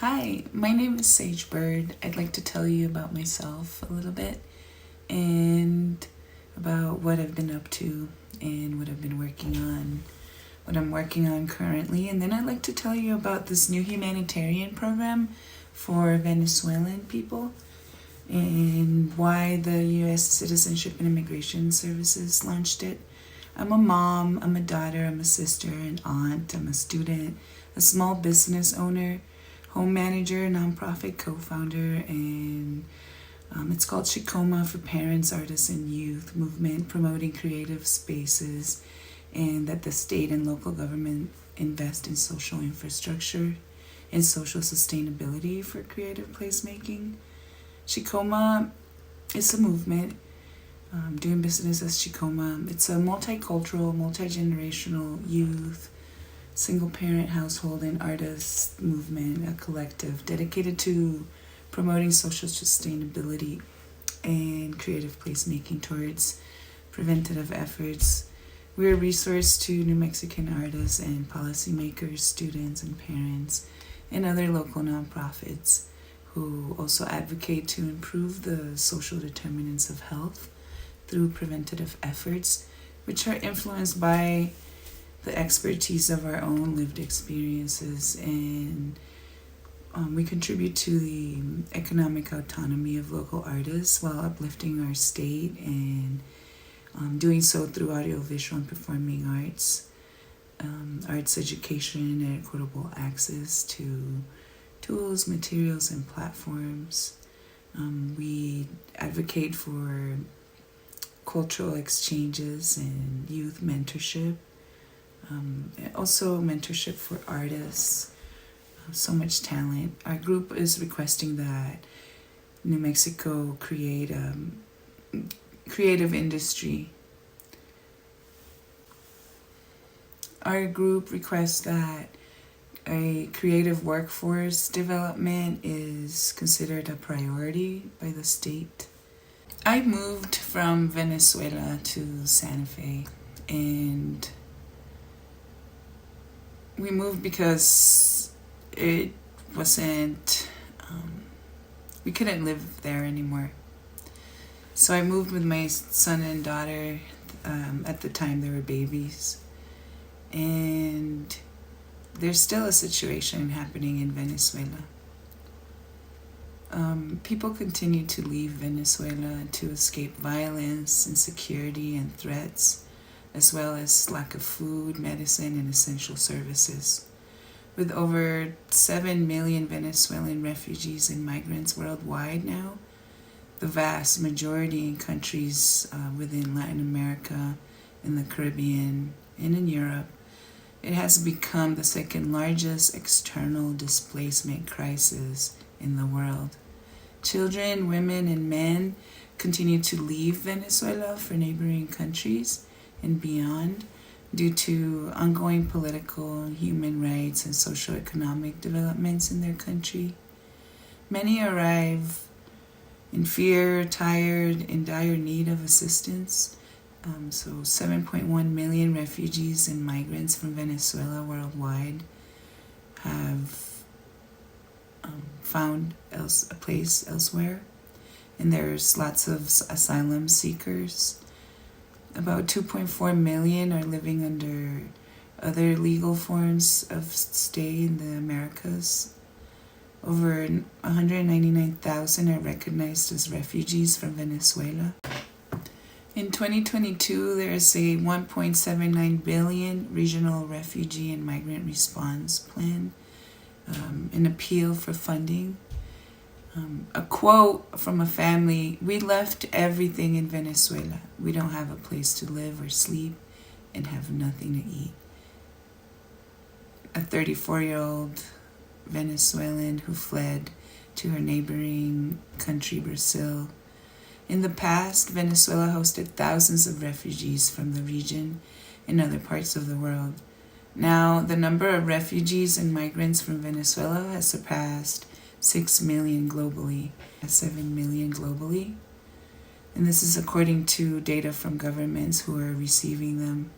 Hi, my name is Sage Bird. I'd like to tell you about myself a little bit and about what I've been up to and what I've been working on, what I'm working on currently. And then I'd like to tell you about this new humanitarian program for Venezuelan people and why the U.S. Citizenship and Immigration Services launched it. I'm a mom, I'm a daughter, I'm a sister, an aunt, I'm a student, a small business owner, home manager, nonprofit co-founder, and it's called Shikoma for Parents, Artists, and Youth movement, promoting creative spaces and that the state and local government invest in social infrastructure and social sustainability for creative placemaking. Shikoma is a movement doing business as Shikoma. It's a multicultural, multi-generational youth single-parent household and artist movement, a collective dedicated to promoting social sustainability and creative placemaking towards preventative efforts. We're a resource to New Mexican artists and policymakers, students and parents, and other local nonprofits who also advocate to improve the social determinants of health through preventative efforts, which are influenced by the expertise of our own lived experiences, and we contribute to the economic autonomy of local artists while uplifting our state and doing so through audiovisual and performing arts, arts education, and equitable access to tools, materials, and platforms. We advocate for cultural exchanges and youth mentorship. Also mentorship for artists, so much talent. Our group is requesting that New Mexico create a creative industry. Our group requests that a creative workforce development is considered a priority by the state. I moved from Venezuela to Santa Fe, and we moved because it wasn't, we couldn't live there anymore. So I moved with my son and daughter. At the time they were babies. And there's still a situation happening in Venezuela. People continue to leave Venezuela to escape violence, insecurity, and threats, as well as lack of food, medicine, and essential services. With over 7 million Venezuelan refugees and migrants worldwide now, the vast majority in countries within Latin America, in the Caribbean, and in Europe, it has become the second largest external displacement crisis in the world. Children, women, and men continue to leave Venezuela for neighboring countries and beyond due to ongoing political, human rights, and socioeconomic developments in their country. Many arrive in fear, tired, in dire need of assistance. So 7.1 million refugees and migrants from Venezuela worldwide have found a place elsewhere. And there's lots of asylum seekers. About 2.4 million are living under other legal forms of stay in the Americas. Over 199,000 are recognized as refugees from Venezuela. In 2022, there is a $1.79 billion regional refugee and migrant response plan, an appeal for funding. A quote from a family: "We left everything in Venezuela. We don't have a place to live or sleep and have nothing to eat." A 34-year-old Venezuelan who fled to her neighboring country, Brazil. In the past, Venezuela hosted thousands of refugees from the region and other parts of the world. Now, the number of refugees and migrants from Venezuela has surpassed 6 million globally, 7 million globally. And this is according to data from governments who are receiving them.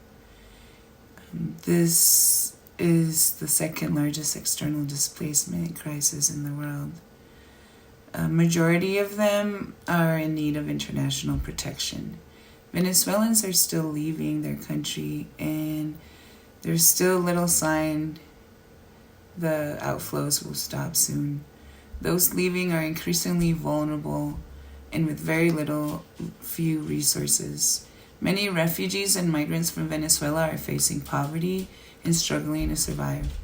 This is the second largest external displacement crisis in the world. A majority of them are in need of international protection. Venezuelans are still leaving their country, and there's still little sign the outflows will stop soon. Those leaving are increasingly vulnerable and with very few resources. Many refugees and migrants from Venezuela are facing poverty and struggling to survive.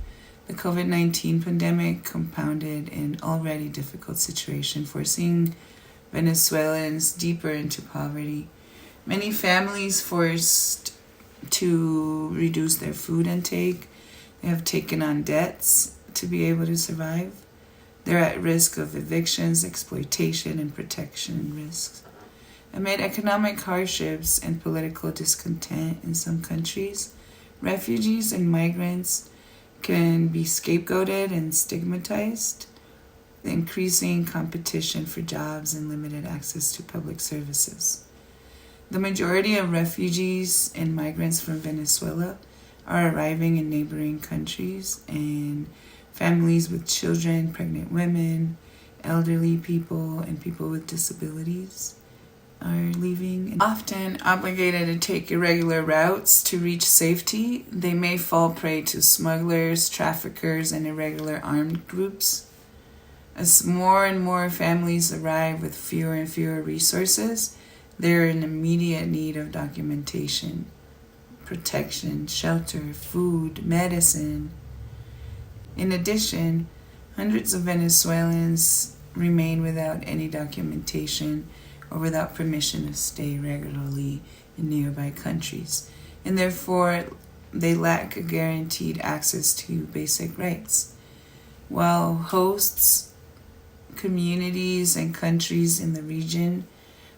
The COVID-19 pandemic compounded an already difficult situation, forcing Venezuelans deeper into poverty. Many families forced to reduce their food intake. They have taken on debts to be able to survive. They're at risk of evictions, exploitation, and protection risks. Amid economic hardships and political discontent in some countries, refugees and migrants can be scapegoated and stigmatized. The increasing competition for jobs and limited access to public services. The majority of refugees and migrants from Venezuela are arriving in neighboring countries, and families with children, pregnant women, elderly people, and people with disabilities are leaving. And often obligated to take irregular routes to reach safety, they may fall prey to smugglers, traffickers, and irregular armed groups. As more and more families arrive with fewer and fewer resources, they're in immediate need of documentation, protection, shelter, food, medicine. In addition, hundreds of Venezuelans remain without any documentation or without permission to stay regularly in nearby countries, and therefore they lack a guaranteed access to basic rights. While hosts, communities, and countries in the region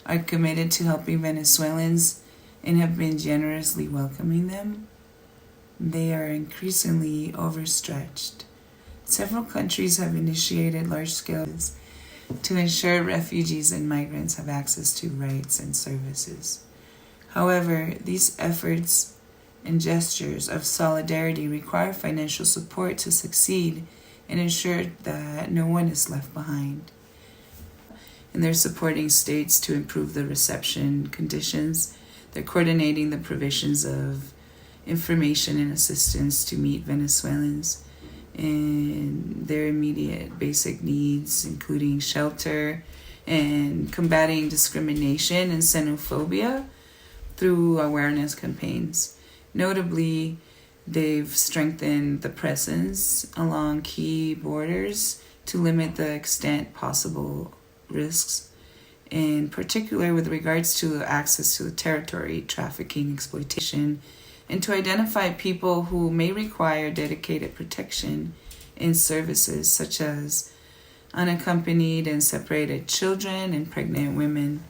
are committed to helping Venezuelans and have been generously welcoming them, they are increasingly overstretched. Several countries have initiated large-scale to ensure refugees and migrants have access to rights and services. However, these efforts and gestures of solidarity require financial support to succeed and ensure that no one is left behind. And they're supporting states to improve the reception conditions. They're coordinating the provisions of information and assistance to meet Venezuelans in their immediate basic needs, including shelter and combating discrimination and xenophobia through awareness campaigns. Notably, they've strengthened the presence along key borders to limit the extent possible risks, in particular with regards to access to the territory, trafficking, exploitation, and to identify people who may require dedicated protection and services such as unaccompanied and separated children and pregnant women.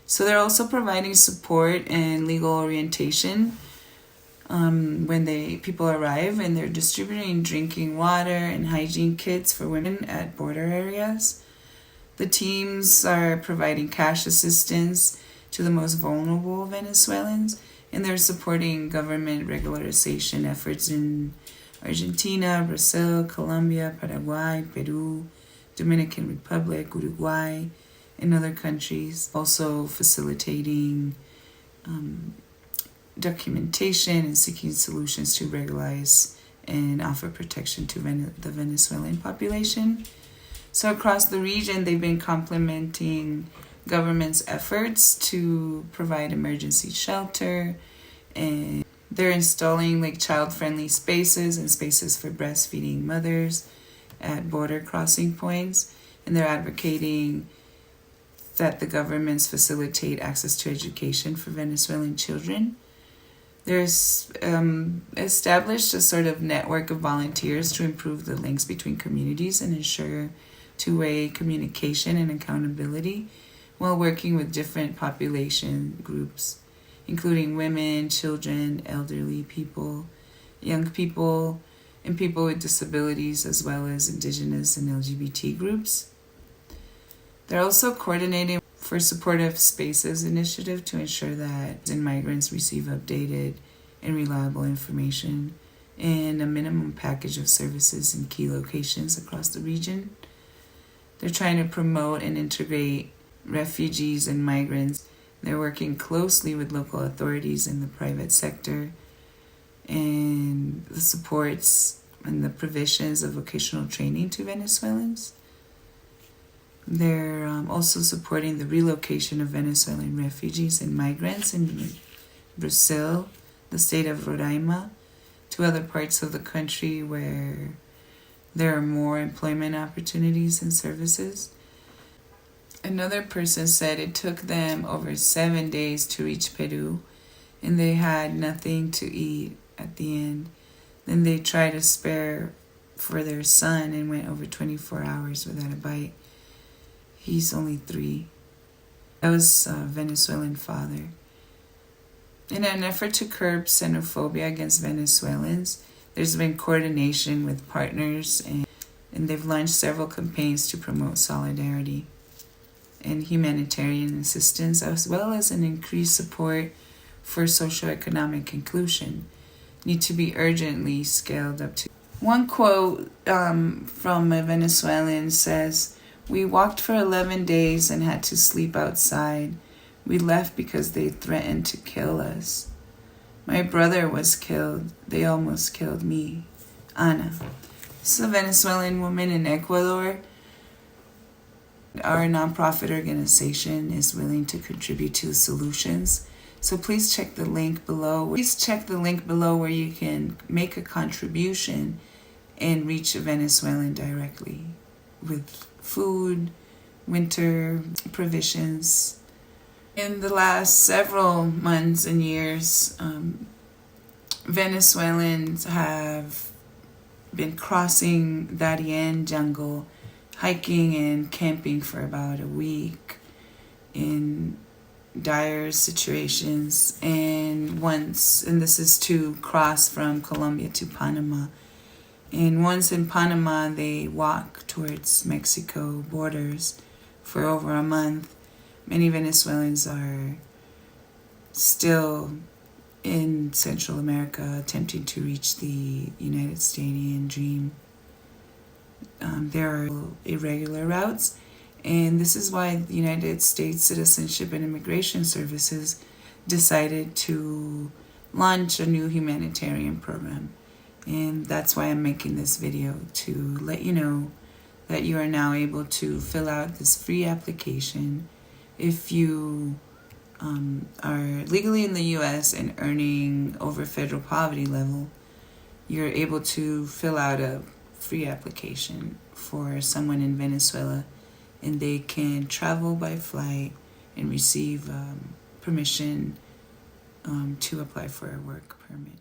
So they're also providing support and legal orientation when people arrive, and they're distributing drinking water and hygiene kits for women at border areas. The teams are providing cash assistance to the most vulnerable Venezuelans, and they're supporting government regularization efforts in Argentina, Brazil, Colombia, Paraguay, Peru, Dominican Republic, Uruguay, and other countries. Also facilitating documentation and seeking solutions to regularize and offer protection to the Venezuelan population. So across the region, they've been complementing government's efforts to provide emergency shelter, and they're installing child-friendly spaces and spaces for breastfeeding mothers at border crossing points, and they're advocating that the governments facilitate access to education for Venezuelan children. There's established a sort of network of volunteers to improve the links between communities and ensure two-way communication and accountability while working with different population groups, including women, children, elderly people, young people, and people with disabilities, as well as indigenous and LGBT groups. They're also coordinating for Supportive Spaces initiative to ensure that migrants receive updated and reliable information and a minimum package of services in key locations across the region. They're trying to promote and integrate refugees and migrants. They're working closely with local authorities in the private sector and the supports and the provisions of vocational training to Venezuelans. They're also supporting the relocation of Venezuelan refugees and migrants in Brazil, the state of Roraima, to other parts of the country where there are more employment opportunities and services. Another person said it took them over 7 days to reach Peru, and they had nothing to eat at the end. Then they tried to spare for their son and went over 24 hours without a bite. He's only 3. That was a Venezuelan father. In an effort to curb xenophobia against Venezuelans, there's been coordination with partners, and they've launched several campaigns to promote solidarity and humanitarian assistance, as well as an increased support for socioeconomic inclusion, need to be urgently scaled up to. One quote from a Venezuelan says, "We walked for 11 days and had to sleep outside. We left because they threatened to kill us. My brother was killed. They almost killed me." Ana. This is a Venezuelan woman in Ecuador. Our nonprofit organization is willing to contribute to the solutions. So please check the link below. Please check the link below where you can make a contribution and reach a Venezuelan directly with food, winter provisions. In the last several months and years, Venezuelans have been crossing Darien jungle, hiking and camping for about a week in dire situations, and this is to cross from Colombia to Panama. And once in Panama, they walk towards Mexico borders for over a month. Many Venezuelans are still in Central America attempting to reach the United States dream. There are irregular routes, and this is why the United States Citizenship and Immigration Services decided to launch a new humanitarian program. And that's why I'm making this video, to let you know that you are now able to fill out this free application. If you are legally in the U.S. and earning over federal poverty level, you're able to fill out a free application for someone in Venezuela, and they can travel by flight and receive permission to apply for a work permit.